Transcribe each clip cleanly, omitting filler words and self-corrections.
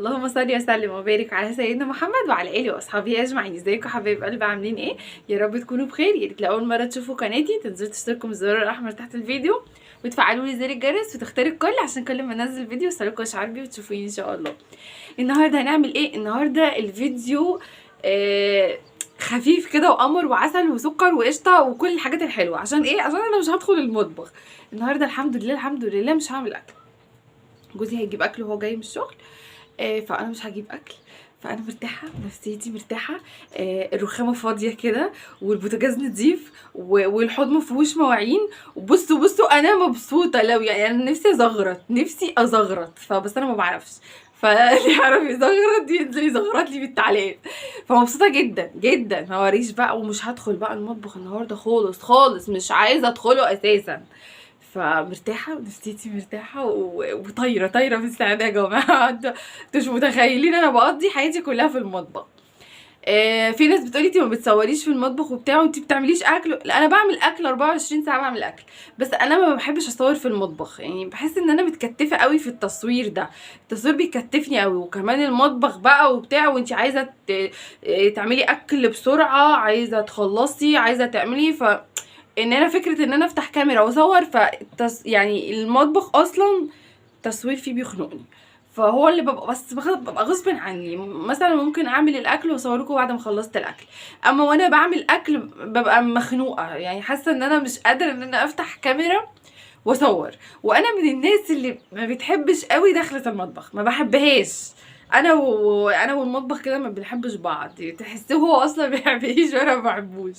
اللهم صل وسلم وبارك على سيدنا محمد وعلى اله واصحابه اجمعين. ازيكم حبايب قلبي، عاملين ايه؟ يا رب تكونوا بخير. يا ريت لاول مره تشوفوا قناتي تنزلوا تشتركوا بالزرار الاحمر تحت الفيديو وتفعلوا لي زر الجرس وتختاروا الكل عشان كل ما انزل فيديو يوصلكوا اشعار بيه وتشوفوني ان شاء الله. النهارده هنعمل ايه؟ النهارده الفيديو آه خفيف كده وقمر وعسل وسكر وقشطه وكل الحاجات الحلوه. عشان ايه؟ عشان انا مش هدخل المطبخ النهارده. الحمد لله الحمد لله مش هعمل اكل. جوزي هيجيب اكل وهو جاي من الشغل، فانا مش هجيب اكل. فانا مرتاحه، نفسيتي مرتاحه، الرخامه فاضيه كده والبوتاجاز نضيف والحوض مفيهوش مواعين. وبصوا انا مبسوطه. لو يعني انا نفسي ازغرط، نفسي ازغرط، فبس انا ما بعرفش. فاللي يعرف يزغرط ينزل يزغرط لي بالتعليق. فمبسوطه جدا جدا. ما وريش بقى، ومش هدخل بقى المطبخ النهارده خالص خالص، مش عايزه ادخله اساسا. فمرتاحة ونفسيتي مرتاحة وطايرة طايرة في السعادة يا جماعة. انتوا مش متخيلين انا بقضي حياتي كلها في المطبخ. في ناس بتقولي انتي ما بتصوريش في المطبخ وبتاع وانتي بتعمليش اكل. لا، انا بعمل اكل 24 ساعة بعمل اكل، بس انا ما بحبش اصور في المطبخ. يعني بحس ان انا متكتفة قوي في التصوير ده. التصوير بيكتفني قوي، وكمان المطبخ بقى وبتاع وانتي عايزة تعملي اكل بسرعة، عايزة تخلصي، عايزة تعملي. ان انا فكره ان انا افتح كاميرا واصور يعني المطبخ اصلا تصوير فيه بيخنقني. فهو اللي ببقى بس ببقى غصب عني. مثلا ممكن اعمل الاكل واصوركم بعد ما خلصت الاكل، اما وانا بعمل اكل ببقى مخنوقه. يعني حاسه ان انا مش قادره ان انا افتح كاميرا واصور. وانا من الناس اللي ما بتحبش قوي دخلة المطبخ، ما بحبهاش. انا والمطبخ كده ما بنحبش بعض. تحسيه هو اصلا ما بيحبنيش وانا ما بحبوش.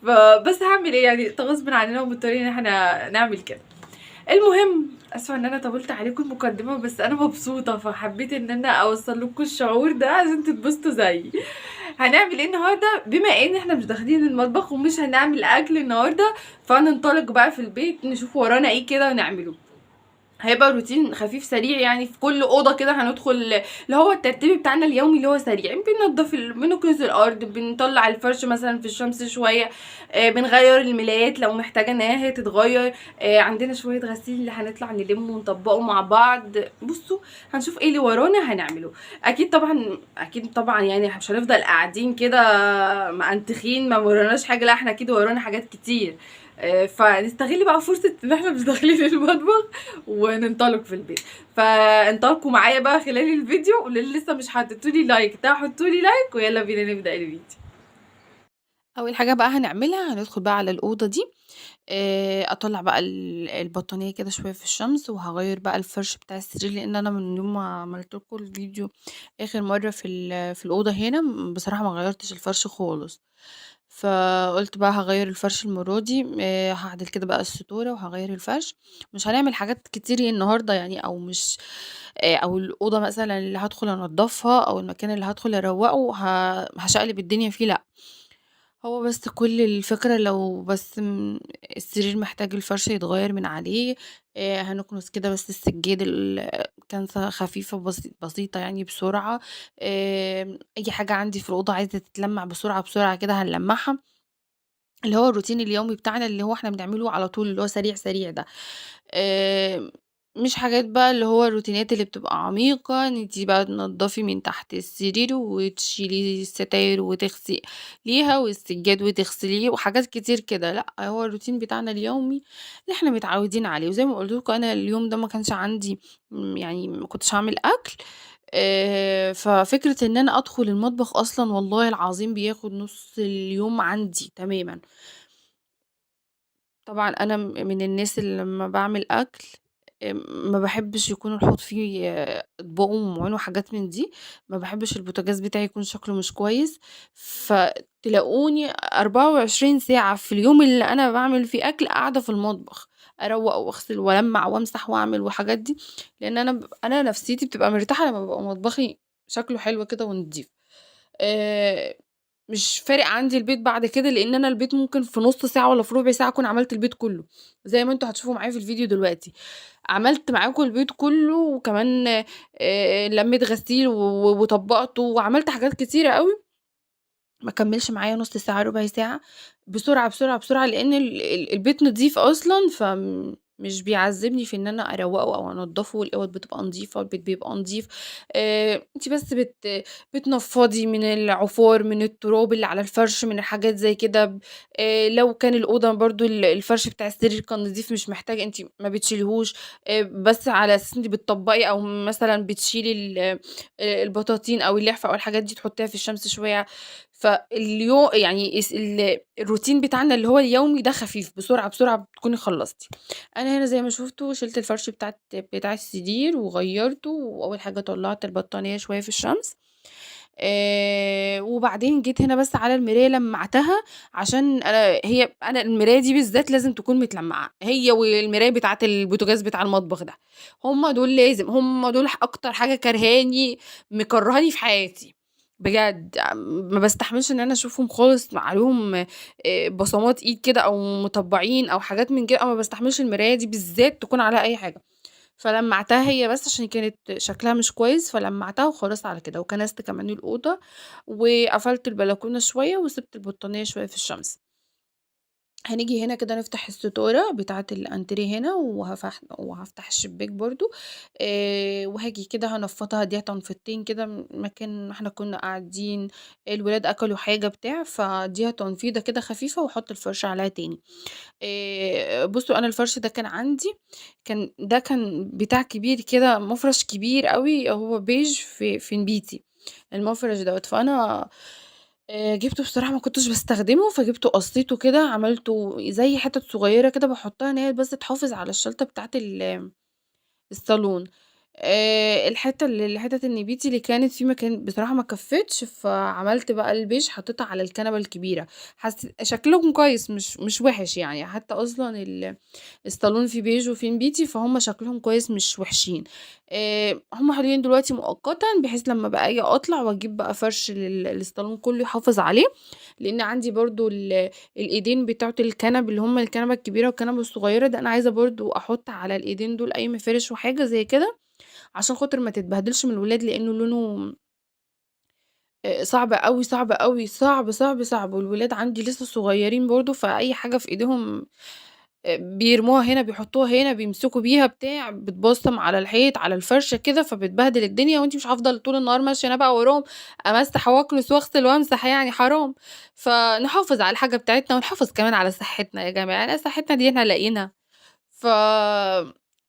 فبس هعمل ايه يعني؟ غصب عننا ومضطرين ان احنا نعمل كده. المهم، اسفه ان انا طولت عليكم المقدمه، بس انا مبسوطه فحبيت ان انا اوصل لكم الشعور ده عشان تتبسطوا زيي. هنعمل ايه النهارده؟ بما ان احنا مش داخلين المطبخ ومش هنعمل اكل النهارده، فننطلق بقى في البيت نشوف ورانا ايه كده ونعمله. هيبقى روتين خفيف سريع. يعني في كل اوضه كده هندخل اللي هو الترتيب بتاعنا اليومي اللي هو سريع. بننضف بنكنس الارض، بنطلع الفرش مثلا في الشمس شويه، بنغير الملايات لو محتاجه ان هي تتغير. عندنا شويه غسيل اللي هنطلع نلم ونطبقه مع بعض. بصوا، هنشوف ايه اللي ورانا هنعمله. اكيد طبعا اكيد طبعا، يعني مش هنفضل قاعدين كده معنتخين ما وراناش حاجه. لا، احنا اكيد ورانا حاجات كتير. فنستغل بقى فرصه ان احنا مش داخلين المطبخ وننطلق في البيت. فانطلقوا معايا بقى خلال الفيديو. واللي لسه مش حطيتولي لايك ده حطولي لايك، ويلا بينا نبدأ الفيديو. اول حاجه بقى هنعملها، هندخل بقى على الاوضه دي. اطلع بقى البطانيه كده شويه في الشمس، وهغير بقى الفرش بتاع السرير، لان انا من يوم ما عملت لكم الفيديو اخر مره في الاوضه هنا بصراحه ما غيرتش الفرش خالص. فقلت بقى هغير الفرش المره دي. هعدل كده بقى الستوره وهغير الفرش. مش هنعمل حاجات كتير النهارده يعني، او مش او الاوضه مثلا اللي هدخل انضفها او المكان اللي هدخل اروقه هشقلب الدنيا فيه، لا. هو بس كل الفكرة لو بس السرير محتاج الفرش يتغير من عليه. هنكنس كده بس السجاد كنسة خفيفة بسيطة يعني بسرعة. أي حاجة عندي في الأوضة عايزة تتلمع بسرعة بسرعة كده هنلمعها. اللي هو الروتين اليومي بتاعنا اللي هو احنا بنعمله على طول، اللي هو سريع سريع ده. آآ مش حاجات بقى اللي هو الروتينات اللي بتبقى عميقة، إن أنتِ بقى تنضّفي من تحت السرير وتشيلي الستاير وتغسليها والسجاد وتغسليه وحاجات كتير كده. لأ، هو الروتين بتاعنا اليومي اللي إحنا متعودين عليه. وزي ما قُلت لكم أنا اليوم ده ما كانش عندي يعني ما كنتش هاعمل أكل. ففكرة إن أنا أدخل المطبخ أصلًا والله العظيم بياخد نُص اليوم عندي تمامًا. طبعًا أنا من الناس اللي لمّا باعمل أكل ما باحبش يكون الحوض فيه أطباق ومواعين وحاجات من دي. ما باحبش البوتاجاز بتاعي يكون شكله مش كويس. فتلاقوني 24 ساعة في اليوم اللي أنا باعمل فيه أكل قاعدة في المطبخ، أروّق وأغسل وألمّع وأمسح وأعمل والحاجات دي. لإن أنا نفسيتي بتبقى مرتاحة لمّا بيبقى مطبخي شكله حلو كده ونضيف. آآ مش فارق عندي البيت بعد كده، لإن أنا البيت ممكن في نُص ساعة والّا في ربع ساعة أكون عملت البيت كلّه، زي ما أنتم هتشوفوا معايا في الفيديو دلوقتي. عملت معاكم البيت كلّه، وكمان لمّيت غسيل وطبّقته وعملت حاجات كتيرة أوي، ما كمّلش معايا نُص ساعة، ربع ساعة، بسرعة، بسرعة، بسرعة، لإن البيت نضيف أصلًا. مش بيعذّبني في إن أنا أروّقه أو أنضّفه، الأوض بتبقى نضيفة، البيت بيبقى نضيف. أنتِ بس بتنفّضي من العفار، من التراب اللي على الفرش، من الحاجات زي كده. لو كان الأوضة برضه الفرش بتاع السرير كان نضيف مش محتاج، أنتِ ما بتشيليهوش، بس على أساس أنتِ بتطبّقي أو مثلًا بتشيلي البطاطين أو اللحفة أو الحاجات دي تحطّيها في الشمس شوية. يعني الروتين بتاعنا اللي هو اليومي ده خفيف، بسرعة، بسرعة بتكوني خلّصتِ. أنا هنا زي ما شُفتوا شِلت الفرش بتاع السرير وغيّرته، وأول حاجة طلّعت البطانية شوية في الشمس. وبعدين جيت هنا بس على المراية لمّعتها، عشان أنا المراية دي بالذات لازم تكون متلمّعة، هي والمراية بتاعة البوتاجاز بتاع المطبخ ده، هُم دول لازم، هُم دول أكتر حاجة كارهاني مكرّهاني في حياتي، بجد. ما باستحملش إن أنا أشوفهم خالص عليهم بصمات إيد كده أو مطبّعين أو حاجات من كده، أنا ما باستحملش المراية دي بالذات تكون عليها أي حاجة. فلمّعتها هي بس عشان كانت شكلها مش كويس، فلمّعتها وخلاص على كده، وكنست كمان الأوضة، وقفلت البلكونة شوية، وسِبت البطانية شوية في الشمس. هنيجي هنا كده نفتح الستارة بتاعة الأنتريه هنا، وهافتح الشباك برضه. وهاجي كده هانفّضها، أدّيها تنفيضتين كده مكان ما إحنا كنا قاعدين، الولاد أكلوا حاجة بتاع، فأدّيها تنفيضة كده خفيفة وأحط الفرشة عليها تاني. بُصّوا، أنا الفرش ده كان عندي، كان بتاع كبير كده، مفرش كبير أوي، هو بيج في نبيتي المفرش دوّة. فأنا جِبته بصراحة، ما كنتش باستخدمه، فجِبته قصّيته كده، عملته زي حِتَت صغيّرة كده باحطها إن هي بس تحافظ على الشَّلْتة بتاعة الصالون. الحتت النبيتي اللي كانت فيه بصراحة ما كفّتش، فعملت بقى البيج حطيتها على الكنبة الكبيرة. شكلهم كويس، مش وِحِش يعني، حتى أصلًا الصالون فيه بيج وفيه نبيتي، فهُم شكلهم كويس مش وِحشين. هُم حلوين دلوقتي مؤقتًا، بحيث لمّا بقى آجي أطلع وأجيب بقى فرش للصالون كلّه يحافظ عليه، لإن عندي برضه الإيدين بتوعة الكنب اللي هُم الكنبة الكبيرة والكنبة الصغيرة ده، أنا عايزة برضه أحُط على الإيدين دول أي مفارش وحاجة زي كده، عشان خاطر ما تتبهدلش من الولاد، لإنه لونه صعب أوي، صعب أوي، صعب، صعب، صعب، والولاد عندي لسه صغيّرين برضه، فأي حاجة في إيديهم بيرموها هنا، بيحطوها هنا، بيمسكوا بيها بتاع، بتبصّم على الحيط، على الفرشة كده، فبتبهدل الدنيا، وأنتِ مش هافضل طول النهار ماشية أنا بقى وراهم أمسّح وأكنس وأغسل وأمسح، يعني حرام. فنحافظ على الحاجة بتاعتنا ونحافظ كمان على صحتنا يا جماعة، صحتنا دي إحنا لاقيينها. ف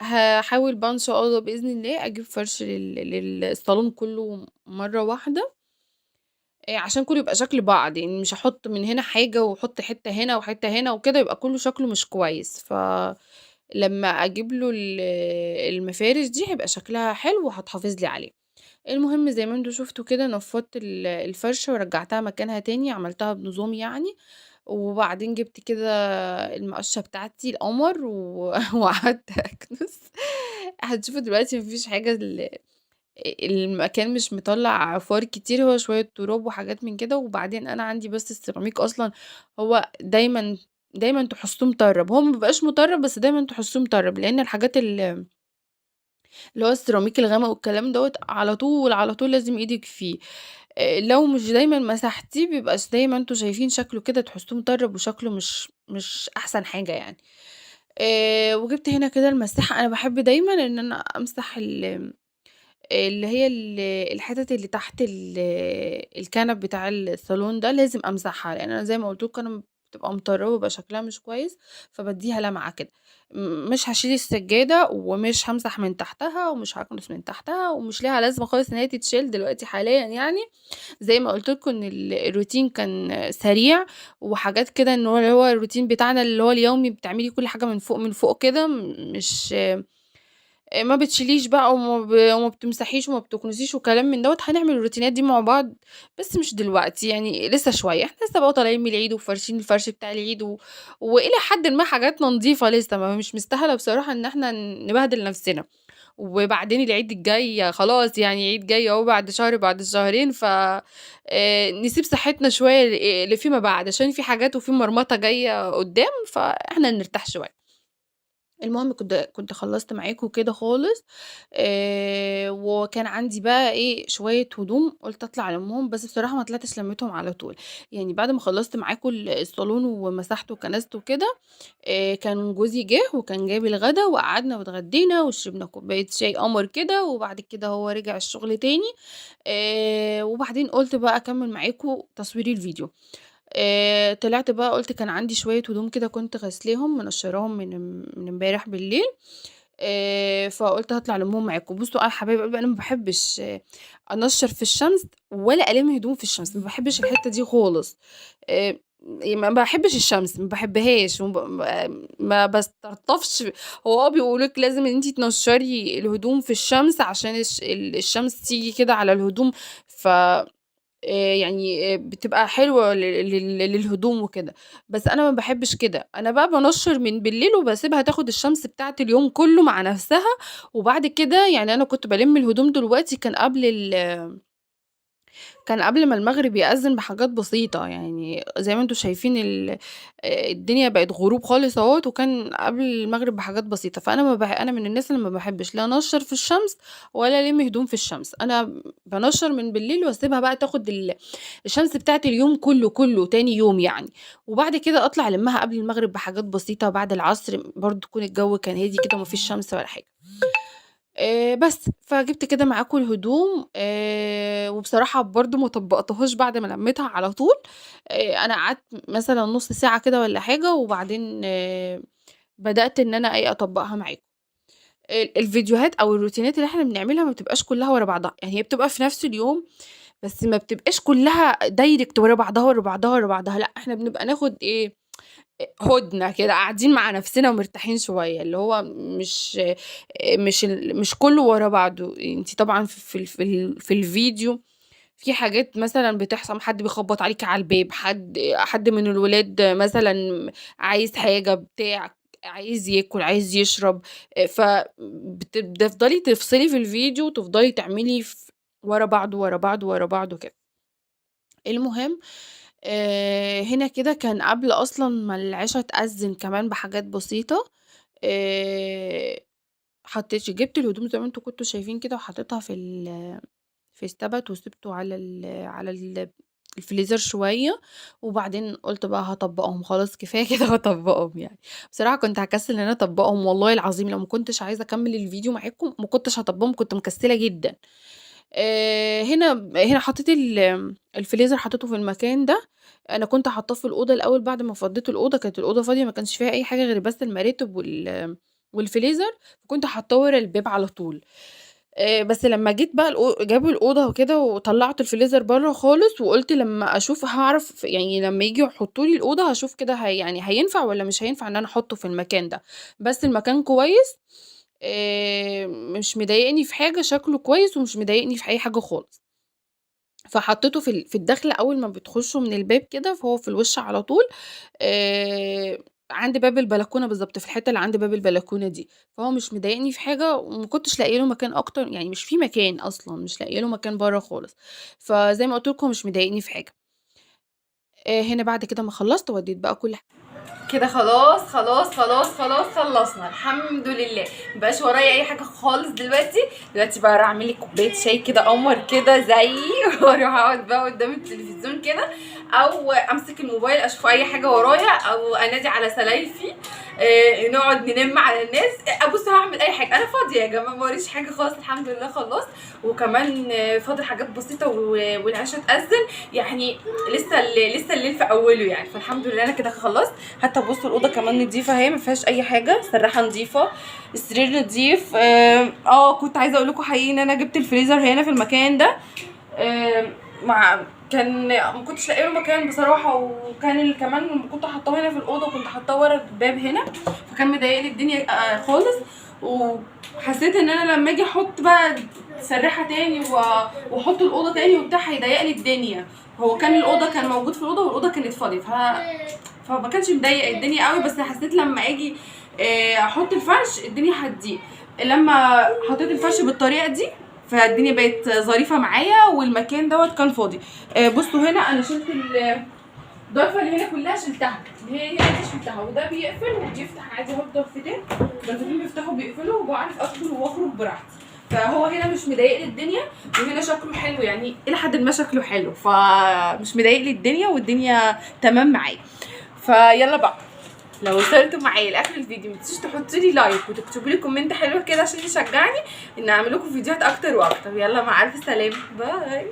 هاحاول بقى إن شاء الله بإذن الله أجيب فرش للصالون كلّه مرّة واحدة، عشان كلّه يبقى شكل بعض، يعني مش هاحط من هنا حاجة وأحط حتّة هنا وحتّة هنا وكده، يبقى كلّه شكله مش كويس. لمّا أجيب له المفارش دي هيبقى شكلها حلو وهتحافظ لي عليه. المهم زي ما أنتم شُفتوا كده نفّضت الفرشة ورجّعتها مكانها تاني، عملتها بنظام يعني، وبعدين جِبت كده المقشّة بتاعتي القمر وقعدت أكنس. هتشوفوا دلوقتي ما فيش حاجة، المكان مش مطلّع فار كتير، هو شوية تراب وحاجات من كده، وبعدين أنا عندي بس السيراميك أصلًا هو دايمًا، دايمًا تحسّوه مطرّب، هو ما بيبقاش مطرّب بس دايمًا تحسّوه مطرّب، لإن الحاجات اللي هو السيراميك الغامق والكلام دوّة على طول، على طول لازم إيدِك فيه. لو مش دايمًا مسحتيه بيبقى زي ما أنتم شايفين شكله كده تحسّوه مطرّب وشكله مش أحسن حاجة يعني. وجِبت هنا كده المساحة، أنا باحب دايمًا إن أنا أمسح اللي هي الحتت اللي تحت الكنب بتاع الصالون ده لازم أمسحها، لإن أنا زي ما قُلت لكم أنا بتبقى مطرّبة وبيبقى شكلها مش كويس، فبادّيها لمعة كده. مش هاشيل السجادة ومش هامسح من تحتها ومش هاكنس من تحتها ومش ليها لازمة خالص إن هي تتشال دلوقتي حاليًا يعني. زي ما قُلت لكم إن الروتين كان سريع وحاجات كده، إن هو اللي هو الروتين بتاعنا اللي هو اليومي بتعملي كل حاجة من فوق، من فوق كده، مش ما بتشيليش بقى وما بتمسحيش وما بتكنسيش وكلام من دوّة. هنعمل الروتينات دي مع بعض، بس مش دلوقتي، يعني لسه شوية، إحنا لسه بقى طالعين من العيد وفارشين الفرش بتاع العيد وإلى حدٍ ما حاجاتنا نضيفة لسه، ما مش مستاهلة بصراحة إن إحنا نبهدل نفسنا. وبعدين العيد الجاي خلاص، يعني عيد جاي أهو بعد شهر، بعد شهرين، نسيب صحتنا شوية لفيما بعد، عشان في حاجات وفي مرمطة جاية قدّام، فإحنا نرتاح شوية. المهم كنت خلّصت معاكم كده خالص. وكان عندي بقى إيه، شوية هدوم قُلت أطلع ألمّهم، بس بصراحة ما طلعتش لمّيتهم على طول. يعني بعد ما خلّصت معاكم الصالون ومسحته وكنست وكده، كان جوزي جه وكان جايب الغدا وقعدنا واتغدينا وشربنا كوباية شاي قمر كده، وبعد كده هو رجع الشغل تاني. وبعدين قُلت بقى أكمّل معاكم تصوير الفيديو. طلعت بقى قُلت كان عندي شوية هدوم كده كنت غاسلاهم منشّراهم من امبارح بالليل. فقُلت هاطلع ألمّهم معاكم. بُصّوا يا حبايب قلبي، أنا ما باحبش أنشّر في الشمس ولا ألِم هدوم في الشمس، ما باحبش الحتّة دي خالص. آآ ما باحبش الشمس، ما باحبهاش، ما باستلطفش. هو بيقولوا لِك لازم إن أنتِ تنشّري الهدوم في الشمس عشان الشمس تيجي كده على الهدوم، ف يعني بتبقى حلوة للهدوم وكده. بس أنا ما باحبش كده، أنا بقى بانشّر من بالليل وباسيبها تاخد الشمس بتاعة اليوم كلّه مع نفسها. وبعد كده يعني أنا كنت بالِم الهدوم دلوقتي كان قبل ما المغرب يأذن بحاجات بسيطة، يعني زي ما أنتم شايفين الدنيا بقت غروب خالص أهوّة، وكان قبل المغرب بحاجات بسيطة. فأنا ما باح أنا من الناس اللي ما باحبش لا أنشّر في الشمس ولا ألِم هدوم في الشمس. أنا بانشّر من بالليل واسيبها بقى تاخد الشمس بتاعة اليوم كلّه تاني يوم يعني. وبعد كده أطلع ألمّها قبل المغرب بحاجات بسيطة، بعد العصر برضه يكون الجو كان هادي كده وما فيش شمس ولا حاجة. بس، فجِبت كده معاكم الهدوم. وبصراحة برضه ما طبّقتهاش بعد ما لمّيتها على طول. أنا قعدت مثلًا نُص ساعة كده والّا حاجة، وبعدين بدأت إن أنا إيه، أطبّقها معاكم. الفيديوهات أو الروتينات اللي إحنا بنعملها ما بتبقاش كلّها ورا بعضها، يعني هي بتبقى في نفس اليوم، بس ما بتبقاش كلّها direct ورا بعضها، ورا بعضها، ورا بعضها. لأ، إحنا بنبقى ناخد إيه، هُدنة كده، قاعدين مع نفسنا ومرتاحين شوية، اللي هو مش كلّه ورا بعضه. أنتِ طبعًا في الفيديو في حاجات مثلًا بتحصل، حد بيخبّط عليكِ على الباب، حد من الولاد مثلًا عايز حاجة، بتاع، عايز ياكل، عايز يشرب. بتفضلي تفصلي في الفيديو وتفضلي تعملي ورا بعضه، ورا بعضه، ورا بعضه كده. المهم، هنا كده كان قبل أصلًا ما العِشا تأذّن كمان بحاجات بسيطة. آآ جِبت الهدوم زي ما أنتم كنتم شايفين كده وحطيتها في استبت وسِبته على الفريزر شوية. وبعدين قُلت بقى هاطبّقهم، خلاص كفاية كده هاطبّقهم يعني. بصراحة كنت هاكسّل إن أنا أطبّقهم والله العظيم، لو ما كنتش عايزة أكمّل الفيديو معاكم ما كنتش هاطبّقهم، كنت مكسّلة جدًا. هنا حطيت الفريزر حطيته في المكان ده. أنا كنت حاطاه في الأوضة الأول بعد ما فضّيت الأوضة، كانت الأوضة فاضية ما كانش فيها أي حاجة غير بس المراتب والفريزر، فكنت حاطاه ورا الباب على طول. بس لمّا جيت بقى جابوا الأوضة وكده وطلّعت الفريزر برّه خالص، وقُلت لمّا أشوف هاعرف يعني لمّا ييجوا يحطّوا لي الأوضة هاشوف كده يعني هينفع والّا مش هينفع إن أنا أحطّه في المكان ده. بس المكان كويس، مش مضايقني في حاجة، شكله كويس ومش مضايقني في أي حاجة خالص. فحطيته في الداخلة أول ما بتخشوا من الباب كده، فهو في الوش على طول. آآ عند باب البلكونة بالضبط، في الحتّة اللي عند باب البلكونة دي. فهو مش مضايقني في حاجة وما كنتش لاقية له مكان أكتر، يعني مش في مكان أصلًا، مش لاقية له مكان برّه خالص. فزي ما قُلت لكم مش مضايقني في حاجة. هنا بعد كده ما خلّصت ودّيت بقى كل كده خلاص خلاص خلاص خلاص خلصنا الحمد لله. مبقاش ورايا اي حاجه خالص دلوقتي بقى اعمل لي كوبايه شاي كده قمر كده زيي واروح اقعد بقى قدام التلفزيون كده، او امسك الموبايل اشوف اي حاجه ورايا، او انادي على سلايفي. نقعد ننم على الناس. ابص هعمل اي حاجه، انا فاضيه يا جماعه، ما وريش حاجه خالص الحمد لله خلصت. وكمان فاضل حاجات بسيطه والعشاء اتأذن يعني. لسه الليل في اوله يعني، فالحمد لله انا كده خلصت. حتى بصوا الاوضه كمان نضيفه اهي، ما فيهاش اي حاجه، السراحه نضيفه، السرير نضيف. كنت عايزه اقول لكم حقيقي ان انا جبت الفريزر هنا في المكان ده. مع كان ما كنتش لاقيه له مكان بصراحه، وكان كمان كنت حاطاه هنا في الاوضه، كنت حاطاه ورا الباب هنا، فكان مضايقلي الدنيا خالص. وحسيت ان انا لما اجي احط بقى سراحه تاني واحط الاوضه تاني وبتاع هيضايقلي الدنيا. هو كان الاوضه كان موجود في الاوضه والاوضه كانت فاضيه، فما كانش مضايق الدنيا قوي، بس حسيت لما اجي احط الفرش الدنيا هتضيق. لما حطيت الفرش بالطريقه دي فالدنيا بقت ظريفه معايا، والمكان دوت كان فاضي. بصوا هنا انا شلت الضرفه اللي هنا كلها شلتها، اللي هي هنا دي شلتها، وده بيقفل وبيفتح عادي اهو. الضرفتين بيفتحوا وبيقفلوا، وبعرف ادخل واخرج براحتي. فهو هنا مش مضايق لي الدنيا، وهنا شكله حلو يعني الى حد ما شكله حلو، فمش مضايق لي الدنيا، والدنيا تمام معايا. فيلا بقى، لو وصلتوا معايا لاخر الفيديو ما تنسوش تحطوا لي لايك وتكتبوا لي كومنت حلو كده عشان يشجعني ان اعمل لكم فيديوهات اكتر واكتر. يلا مع الف سلامه، باي.